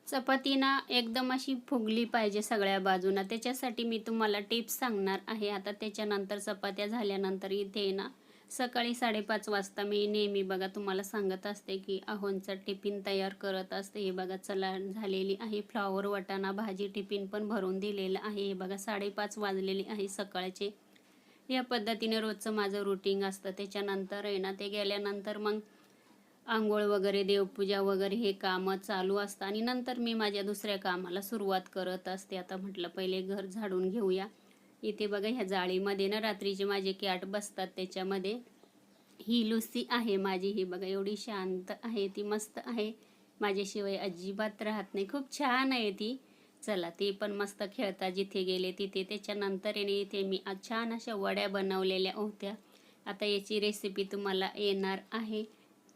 चपाती ना एकदम अशी फुगली पाहिजे सगळ्या बाजूना. त्याच्यासाठी मी तुम्हाला टिप्स सांगणार आहे. आता त्याच्यानंतर चपात्या झाल्यानंतर इथे ना सकाळी 5:30 वाजता मी नेहमी बघा तुम्हाला सांगत असते की अहोंचा टिफिन तयार करत असते. हे बघा चला झालेली आहे. फ्लॉवर वाटाणा भाजी टिफिन पण भरून दिलेलं आहे. हे बघा 5:30 वाजलेली आहे सकाळचे. या पद्धतीने रोजचं माझं रुटीन असतं. त्याच्यानंतर आहे ना ते गेल्यानंतर मग अंघोळ वगैरे देवपूजा वगैरे हे कामं चालू असतं आणि नंतर मी माझ्या दुसऱ्या कामाला सुरुवात करत असते. आता म्हटलं पहिले घर झाडून घेऊया. इथे बघा ह्या जाळीमध्ये ना रात्रीचे माझे कॅट बसतात त्याच्यामध्ये. ही लुसी आहे माझी. ही बघा एवढी शांत आहे, ती मस्त आहे. माझ्याशिवाय अजिबात राहत नाही. खूप छान आहे ती. चला ती पण मस्त खेळता जिथे गेले तिथे. त्याच्यानंतर येणे इथे मी छान अशा वड्या बनवलेल्या होत्या. आता याची रेसिपी तुम्हाला येणार आहे.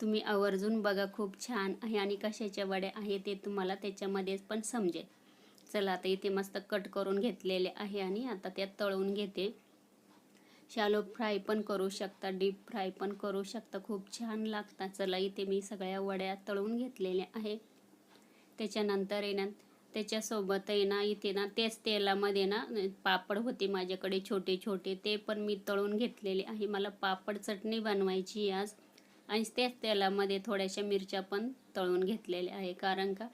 तुम्ही आवर्जून बघा, खूप छान आहे आणि कशाच्या वड्या आहे ते तुम्हाला त्याच्यामध्ये पण समजेल. चला आता इथे मस्त कट करून घेतलेले आहे आणि आता त्यात तळून घेते. शॅलो फ्राय पण करू शकता, डीप फ्राय पण करू शकता, खूप छान लागतात. चला इथे मी सगळ्या वड्या तळून घेतलेल्या आहे. त्याच्यानंतर आहे ना त्याच्यासोबत आहे ना इथे ना तेच तेलामध्ये ना पापड होते माझ्याकडे छोटे छोटे, ते पण मी तळून घेतलेले आहे. मला पापड चटणी बनवायची आज आणि त्याच तेलामध्ये थोड्याशा मिरच्या पण तळून घेतलेल्या आहे. कारण का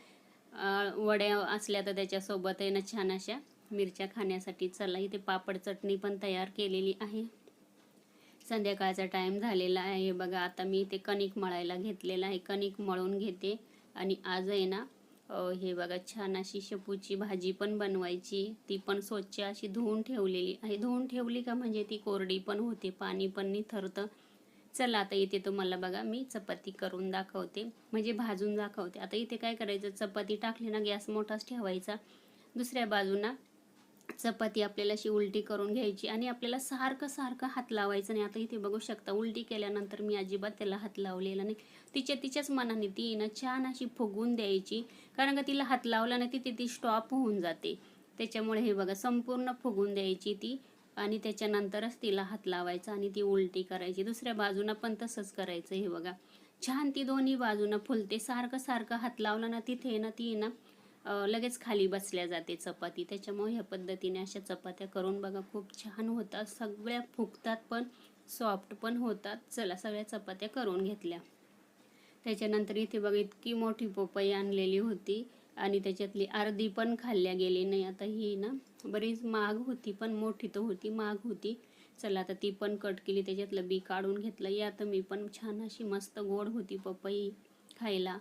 वड्या असल्या तर त्याच्यासोबत आहे ना छान अशा मिरच्या खाण्यासाठी. चला इथे पापड चटणी पण तयार केलेली आहे. संध्याकाळचा टाईम झालेला आहे बघा. आता मी इथे कणिक मळायला घेतलेला आहे. कणिक मळून घेते आणि आज आहे ना हे बघा छान अशी शेपूची भाजी पण बनवायची. ती पण स्वच्छ अशी धुवून ठेवलेली आहे. धुवून ठेवली का म्हणजे ती कोरडी पण होते, पाणी पण निथरतं. चला आता इथे तुम्हाला बघा मी चपाती करून दाखवते, म्हणजे भाजून दाखवते. आता इथे काय करायचं, चपाती टाकली ना गॅस मोठाच ठेवायचा. दुसऱ्या बाजूला चपाती आपल्याला अशी उलटी करून घ्यायची आणि आपल्याला सारखं सारखं हात लावायचं नाही. आता इथे बघू शकता उलटी केल्यानंतर मी अजिबात त्याला हात लावलेला नाही. तिच्याच मनाने ती ना छान अशी फुगवून द्यायची. कारण का तिला हात लावला नाही ती स्टॉप होऊन जाते. त्याच्यामुळे हे बघा संपूर्ण फुगवून द्यायची ती आणि त्याच्यानंतरच तिला हात लावायचा आणि ती उलटी करायची. दुसऱ्या बाजूनं पण तसंच करायचं. हे बघा छान ती दोन्ही बाजूनं फुलते. सारखं सारखं हात लावला ना तिथे ना ती ना लगेच खाली बसल्या जाते चपाती. त्याच्यामुळे ह्या पद्धतीने अशा चपात्या करून बघा, खूप छान होतात. सगळ्या फुगतात पण सॉफ्ट पण होतात. चला सगळ्या चपात्या करून घेतल्या. त्याच्यानंतर इथे बघा इतकी मोठी पोपई आणलेली होती आणि त्याच्यातली अर्धी पण खाल्ल्या गेली नाही. आता ही ना बरीच महाग होती, पण मोठी तर होती, महाग होती. चला आता ती पण कट केली, त्याच्यातलं बी काढून घेतलं. या तर मी पण छान अशी मस्त गोड होती पपई खायला.